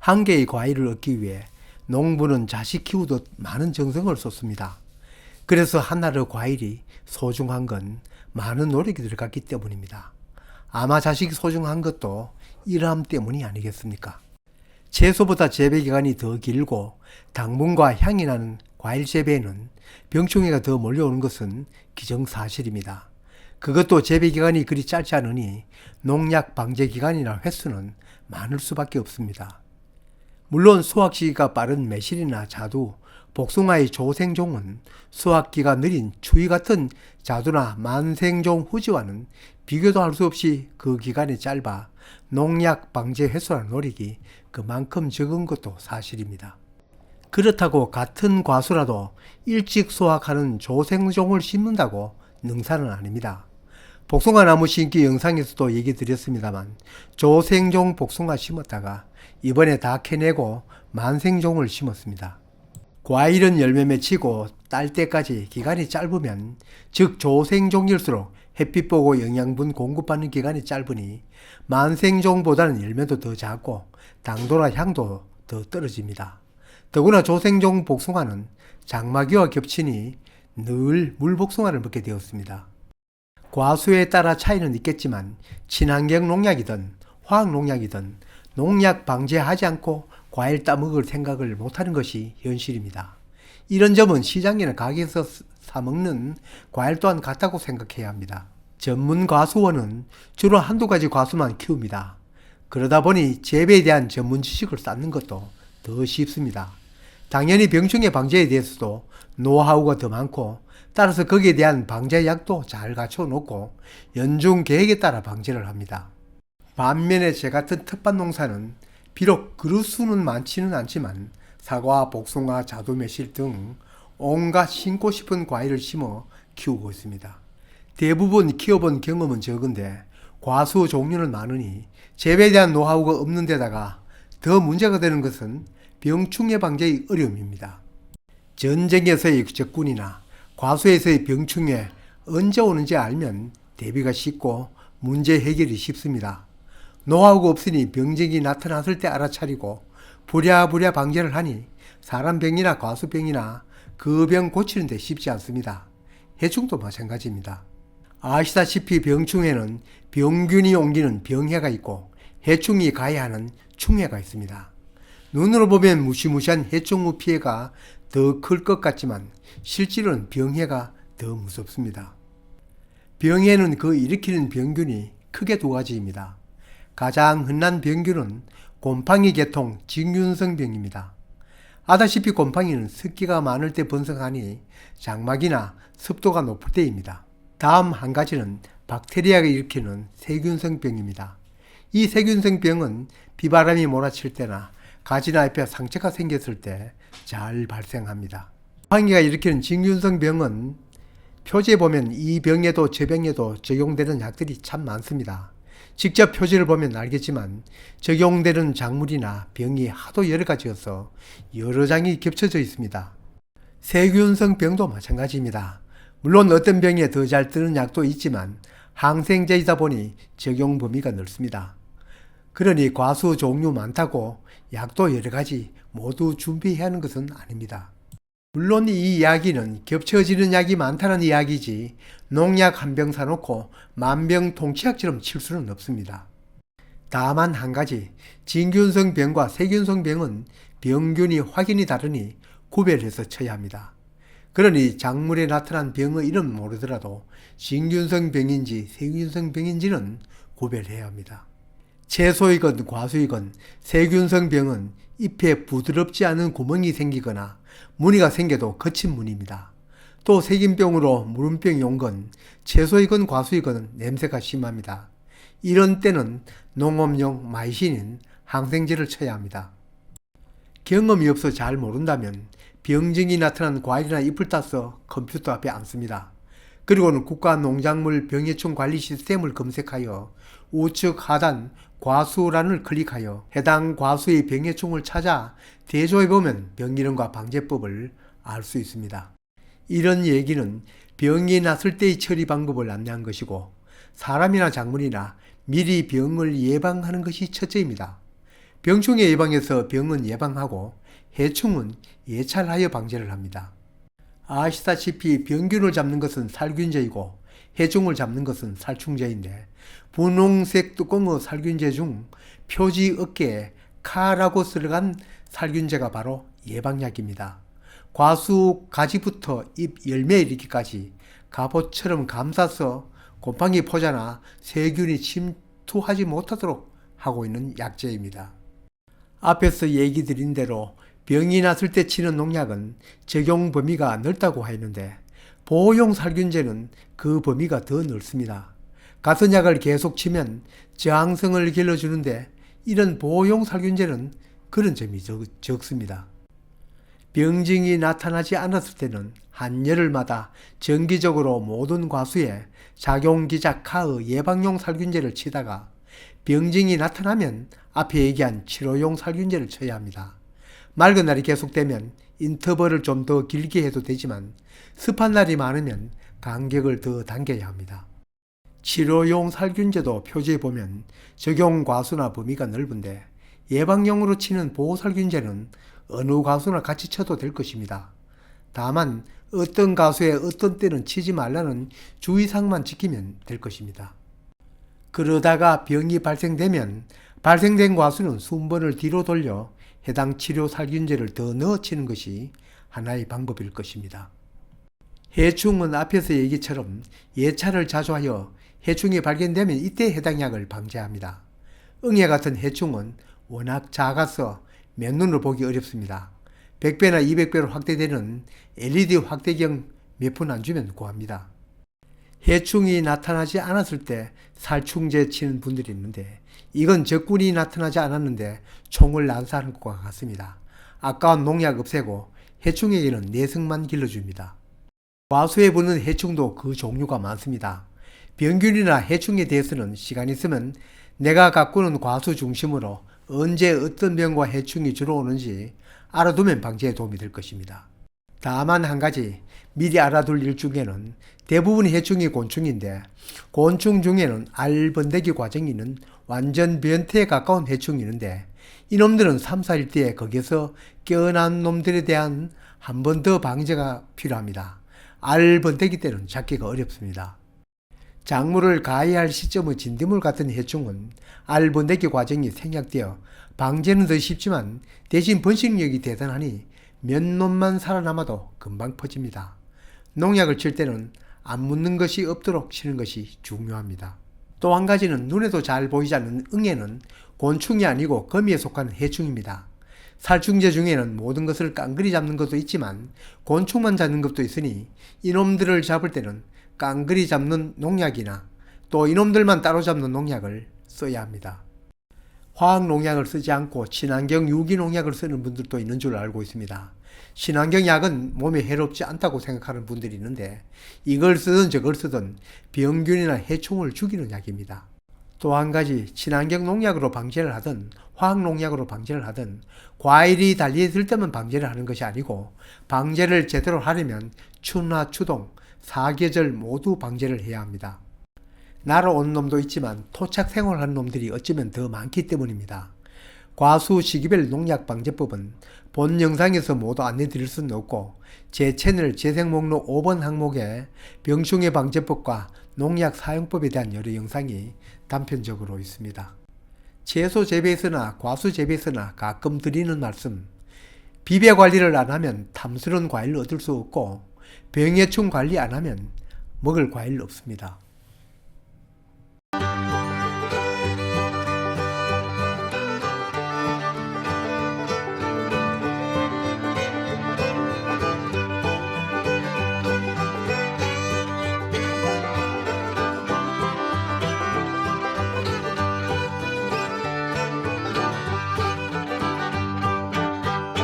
한 개의 과일을 얻기 위해 농부는 자식 키우듯 많은 정성을 쏟습니다. 그래서 하나의 과일이 소중한 건 많은 노력이 들어갔기 때문입니다. 아마 자식이 소중한 것도 이러함 때문이 아니겠습니까? 채소보다 재배기간이 더 길고 당분과 향이 나는 과일 재배에는 병충해가 더 몰려오는 것은 기정사실입니다. 그것도 재배기간이 그리 짧지 않으니 농약 방제기간이나 횟수는 많을 수밖에 없습니다. 물론 수확시기가 빠른 매실이나 자두, 복숭아의 조생종은 수확기가 느린 추위 같은 자두나 만생종 후지와는 비교도 할 수 없이 그 기간이 짧아 농약 방제 횟수라는 노력이 그만큼 적은 것도 사실입니다. 그렇다고 같은 과수라도 일찍 수확하는 조생종을 심는다고 능사는 아닙니다. 복숭아 나무 심기 영상에서도 얘기 드렸습니다만 조생종 복숭아 심었다가 이번에 다 캐내고 만생종을 심었습니다. 과일은 열매 맺히고 딸 때까지 기간이 짧으면 즉 조생종일수록 햇빛 보고 영양분 공급받는 기간이 짧으니 만생종보다는 열매도 더 작고 당도나 향도 더 떨어집니다. 더구나 조생종 복숭아는 장마기와 겹치니 늘 물복숭아를 먹게 되었습니다. 과수에 따라 차이는 있겠지만 친환경 농약이든 화학 농약이든 농약 방제하지 않고 과일 따먹을 생각을 못하는 것이 현실입니다. 이런 점은 시장이나 가게에서 사먹는 과일 또한 같다고 생각해야 합니다. 전문 과수원은 주로 한두 가지 과수만 키웁니다. 그러다 보니 재배에 대한 전문 지식을 쌓는 것도 더 쉽습니다. 당연히 병충해 방제에 대해서도 노하우가 더 많고 따라서 거기에 대한 방제약도 잘 갖춰 놓고 연중 계획에 따라 방제를 합니다. 반면에 제 같은 텃밭 농사는 비록 그릇 수는 많지는 않지만 사과, 복숭아, 자두, 매실 등 온갖 심고 싶은 과일을 심어 키우고 있습니다. 대부분 키워본 경험은 적은데 과수 종류는 많으니 재배에 대한 노하우가 없는 데다가 더 문제가 되는 것은 병충해 방제의 어려움입니다. 전쟁에서의 적군이나 과수에서의 병충해 언제 오는지 알면 대비가 쉽고 문제 해결이 쉽습니다. 노하우가 없으니 병증이 나타났을 때 알아차리고 부랴부랴 방제를 하니 사람 병이나 과수병이나 그 병 고치는 데 쉽지 않습니다. 해충도 마찬가지입니다. 아시다시피 병충해는 병균이 옮기는 병해가 있고 해충이 가해하는 충해가 있습니다. 눈으로 보면 무시무시한 해충의 피해가 더 클 것 같지만 실제로는 병해가 더 무섭습니다. 병해는 그 일으키는 병균이 크게 두 가지입니다. 가장 흔한 병균은 곰팡이 계통 직균성병입니다. 아다시피 곰팡이는 습기가 많을 때 번성하니 장마기나 습도가 높을 때입니다. 다음 한 가지는 박테리아가 일으키는 세균성병입니다. 이 세균성병은 비바람이 몰아칠 때나 가지나 잎에 상처가 생겼을 때 잘 발생합니다. 곰팡이가 일으키는 직균성병은 표지에 보면 이 병에도 저 병에도 적용되는 약들이 참 많습니다. 직접 표지를 보면 알겠지만 적용되는 작물이나 병이 하도 여러 가지여서 여러 장이 겹쳐져 있습니다. 세균성 병도 마찬가지입니다. 물론 어떤 병에 더 잘 뜨는 약도 있지만 항생제이다 보니 적용 범위가 넓습니다. 그러니 과수 종류 많다고 약도 여러 가지 모두 준비해야 하는 것은 아닙니다. 물론 이 이야기는 겹쳐지는 약이 많다는 이야기지 농약 한 병 사놓고 만병통치약처럼 칠 수는 없습니다. 다만 한 가지, 진균성 병과 세균성 병은 병균이 확연히 다르니 구별해서 쳐야 합니다. 그러니 작물에 나타난 병의 이름 모르더라도 진균성 병인지 세균성 병인지는 구별해야 합니다. 채소이건 과수이건 세균성 병은 잎에 부드럽지 않은 구멍이 생기거나 무늬가 생겨도 거친 무늬입니다. 또 세균병으로 무름병이 온 건 채소이건 과수이건 냄새가 심합니다. 이런 때는 농업용 마이신인 항생제를 쳐야 합니다. 경험이 없어 잘 모른다면 병증이 나타난 과일이나 잎을 따서 컴퓨터 앞에 앉습니다. 그리고는 국가농작물 병해충 관리 시스템을 검색하여 우측 하단 과수란을 클릭하여 해당 과수의 병해충을 찾아 대조해보면 병 이름과 방제법을 알 수 있습니다. 이런 얘기는 병이 났을 때의 처리 방법을 안내한 것이고 사람이나 작물이나 미리 병을 예방하는 것이 첫째입니다. 병충해 예방에서 병은 예방하고 해충은 예찰하여 방제를 합니다. 아시다시피 병균을 잡는 것은 살균제이고 해충을 잡는 것은 살충제인데 분홍색 뚜껑의 살균제 중 표지 어깨에 카라고 들어간 살균제가 바로 예방약입니다. 과수 가지부터 잎 열매에 이르기까지 갑옷처럼 감싸서 곰팡이 포자나 세균이 침투하지 못하도록 하고 있는 약재입니다. 앞에서 얘기 드린 대로 병이 났을 때 치는 농약은 적용 범위가 넓다고 했는데 보호용 살균제는 그 범위가 더 넓습니다. 같은 약을 계속 치면 저항성을 길러주는데 이런 보호용 살균제는 그런 점이 적습니다. 병증이 나타나지 않았을 때는 한여름마다 정기적으로 모든 과수에 작용기작 카의 예방용 살균제를 치다가 병증이 나타나면 앞에 얘기한 치료용 살균제를 쳐야 합니다. 맑은 날이 계속되면 인터벌을 좀 더 길게 해도 되지만 습한 날이 많으면 간격을 더 당겨야 합니다. 치료용 살균제도 표지에 보면 적용 과수나 범위가 넓은데 예방용으로 치는 보호살균제는 어느 과수나 같이 쳐도 될 것입니다. 다만 어떤 과수에 어떤 때는 치지 말라는 주의사항만 지키면 될 것입니다. 그러다가 병이 발생되면 발생된 과수는 순번을 뒤로 돌려 해당 치료 살균제를 더 넣어 치는 것이 하나의 방법일 것입니다. 해충은 앞에서 얘기처럼 예찰을 자주 하여 해충이 발견되면 이때 해당 약을 방제합니다. 응애 같은 해충은 워낙 작아서 맨눈으로 보기 어렵습니다. 100배나 200배로 확대되는 LED 확대경 몇 푼 안 주면 구합니다. 해충이 나타나지 않았을 때 살충제 치는 분들이 있는데 이건 적군이 나타나지 않았는데 총을 난사하는 것과 같습니다. 아까운 농약 없애고 해충에게는 내성만 길러줍니다. 과수에 붙는 해충도 그 종류가 많습니다. 병균이나 해충에 대해서는 시간 있으면 내가 가꾸는 과수 중심으로 언제 어떤 병과 해충이 주로 오는지 알아두면 방제에 도움이 될 것입니다. 다만 한 가지 미리 알아둘 일 중에는 대부분 해충이 곤충인데 곤충 중에는 알번데기 과정이 있는 완전 변태에 가까운 해충이 있는데 이놈들은 3, 4일 뒤에 거기서 깨어난 놈들에 대한 한 번 더 방제가 필요합니다. 알번데기 때는 잡기가 어렵습니다. 작물을 가해할 시점의 진딧물 같은 해충은 알번데기 과정이 생략되어 방제는 더 쉽지만 대신 번식력이 대단하니 몇 놈만 살아남아도 금방 퍼집니다. 농약을 칠 때는 안 묻는 것이 없도록 치는 것이 중요합니다. 또 한 가지는 눈에도 잘 보이지 않는 응애는 곤충이 아니고 거미에 속하는 해충입니다. 살충제 중에는 모든 것을 깡그리 잡는 것도 있지만 곤충만 잡는 것도 있으니 이놈들을 잡을 때는 깡그리 잡는 농약이나 또 이놈들만 따로 잡는 농약을 써야 합니다. 화학 농약을 쓰지 않고 친환경 유기 농약을 쓰는 분들도 있는 줄 알고 있습니다. 친환경 약은 몸에 해롭지 않다고 생각하는 분들이 있는데 이걸 쓰든 저걸 쓰든 병균이나 해충을 죽이는 약입니다. 또 한 가지 친환경 농약으로 방제를 하든 화학 농약으로 방제를 하든 과일이 달려있을 때만 방제를 하는 것이 아니고 방제를 제대로 하려면 추나 추동, 사계절 모두 방제를 해야 합니다. 날아온 놈도 있지만 토착 생활하는 놈들이 어쩌면 더 많기 때문입니다. 과수 시기별 농약 방제법은 본 영상에서 모두 안내드릴 수는 없고 제 채널 재생 목록 5번 항목에 병충해 방제법과 농약 사용법에 대한 여러 영상이 단편적으로 있습니다. 채소 재배에서나 과수 재배에서나 가끔 드리는 말씀, 비배 관리를 안 하면 탐스러운 과일을 얻을 수 없고 병해충 관리 안 하면 먹을 과일 없습니다.